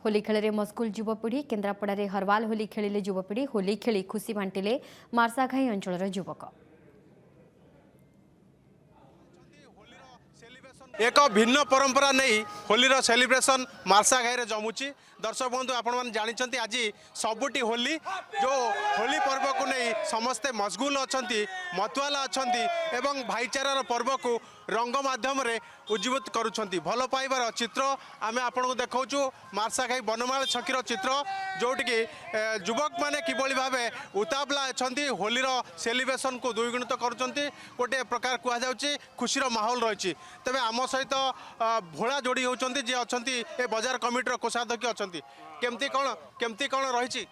होली खेल मस्कुल युवपीढ़ी केन्द्रापड़ा हरवाल होली खेलिले युवपीढ़ी होली खेली खुशी बांटिले मार्साघाई अंचल युवक। एक भिन्न परंपरा नहीं होलीर सेलिब्रेशन मार्साघाई जमुची। दर्शक बंधु आपण मैंने जानते आज सबुटी होली जो होली पर्व को नहीं समस्ते मशगुल अच्छा मतुआला अच्छा एवं भाईचारार पर्व को रंग माध्यम रे उज्जीवित करुँच भल पाइबार चित्र आम आपन को देखाऊँ मार्साघाई बनमाल छकीर चित्र जोटि युवक मैंने किभली भाव उतावला अच्छा होलीर सेलिब्रेशन को द्विगुणित करुँच गोटे प्रकार कहुच्छी खुशीर माहौल रही। तेज आम सहित भोला जोड़ी होती जी अच्छा ए बजार कमिटर कोषाध्यक्ष अच्छा केमती कौन रही।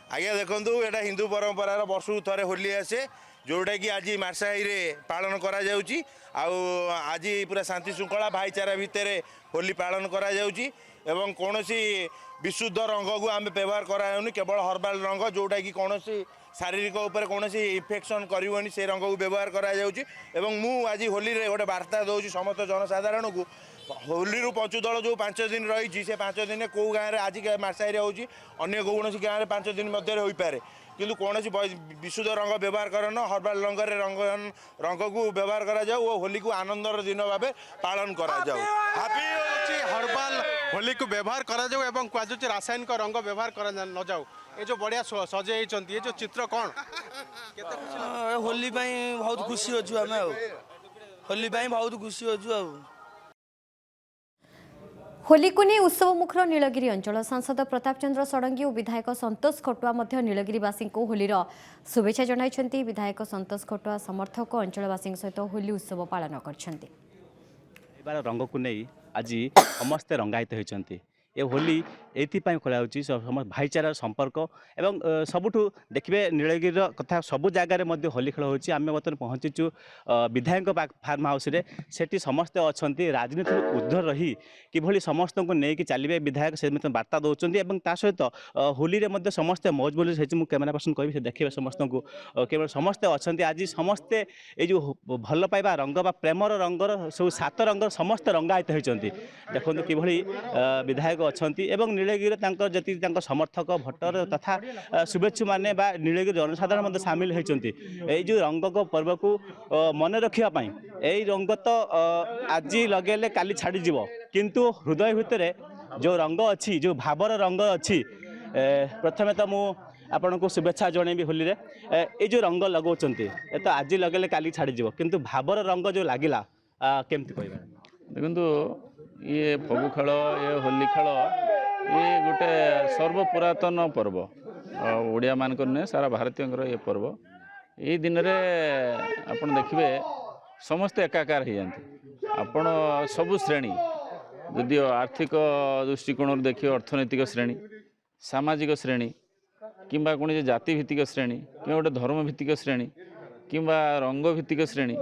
आज्ञा देखूँ यहाँ हिंदू परंपरार वर्ष थे होली आसे जोटा कि आज मार्साघाई पालन करा जाउची आज पूरा शांति श्रृंखला भाईचारा भितर होली पालन करा जाउची एवं कौनसी विशुद्ध रंग को आम व्यवहार कराऊनी केवल हर्बाल रंग जोटा कि कौन शारीरिक उपर कौन इन्फेक्शन करनी से रंग को व्यवहार करा जाउची एवं मु आज होली रे गोटे वार्ता दूसरी समस्त जनसाधारण को होली पंचुदल जो 5 दिन रही से 5 दिन कौ गाँव में आज मार्साघाई होची अन्य कौन गाँव में 5 दिन मध्य हो पारे किंतु कौन विशुद्ध रंग व्यवहार करन हर्बाल रंग को व्यवहार करा जाऊ और होली को आनंदर दिन भाव पालन करा जाऊ। हर्बाल होली को व्यवहार करा जाऊ एवं कहुच्छे रासायनिक रंग व्यवहार करा न जाऊ। ये जो बढ़िया सजे ये जो चित्र कौन होली बहुत खुशी अच्छु आम होली बहुत खुशी अच्छु। होली को नहीं उत्सव मुखर नीलगिरी अंचल सांसद प्रताप चंद्र षडंगी और विधायक संतोष खटुआ नीलगिरीवासी को होलीर शुभेच्छा जणाइछन्ति। विधायक संतोष खटुआ समर्थक अंचलवासी सहित होली उत्सव पालन करछन्ति। रंग को नहीं आज समस्ते रंगायित होती ये होली एपाई खोला भाईचारार संपर्क एवं सबुठू देखिए नीलगिरी कथा सबू जगार होली खेल होची। आम बर्तमान पहुँचीचु विधायक फार्म हाउस रे सेठी समस्ते अच्छा राजनीति ऊर्ध्व रही किभली समस्त को लेकिन चलिए विधायक से बार्ता दौरान सहित होली रे समस्ते मौज बोली से कैमेरा पर्सन कह देखिए समस्त को केवल समस्ते अच्छा आज समस्ते ये भल पाइबा रंग बा प्रेमर रंगर सब 7 रंग समस्ते रंगायित होती देखो किभली विधायक अच्छा एवं नीलगिरी जी समर्थक भोटर तथा शुभेच्छु माने बा नीलगिरी जनसाधारण सामिल होती जो रंग को पर्व को मन रखापी यही रंग तो आज लगे काली छाड़ी जीव किंतु हृदय भितर जो रंग अच्छी जो भावर रंग अच्छी प्रथमे तो मु आपन को शुभेच्छा जनइबी होली रे ये जो रंग लगौंट ये तो आज लगे काली छाड़ी जीव किंतु भावर रंग जो लगिला केमती कहबा देखो ये फगु खेल ये होली खेल ये गोटे सर्वपुरातन पर्व ओडिया मानक नुहे सारा भारतीय ये पर्व ये दिन रे आपण देखिए समस्ते एकाकार हो जाती आपण सबु श्रेणी यदि आर्थिक दृष्टिकोण देखिए अर्थनैतिक श्रेणी सामाजिक श्रेणी किंबा कौन जाति भित्तिक श्रेणी कि गोटे धर्म भित्तिक श्रेणी किंबा रंग भित्तिक श्रेणी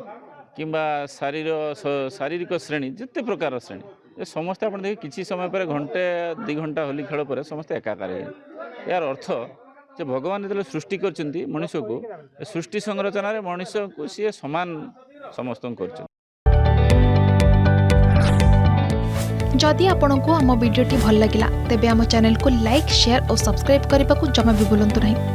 किंबा शारीरिक श्रेणी जिते प्रकार श्रेणी ये समस्ते आप देखिए किसी समय पर घंटे 2 घंटा होली खेल पर समस्ते एकाकार यार अर्थ जो भगवान जो सृष्टि कर मनुष्य को सृष्टि संरचना मनुष्य को सी सामान समस्त कर। जदि आपंक आम भिडी भल लगा तेब आम चैनल को लाइक शेयर और सब्सक्राइब करने को जमा भी भूलु नहीं।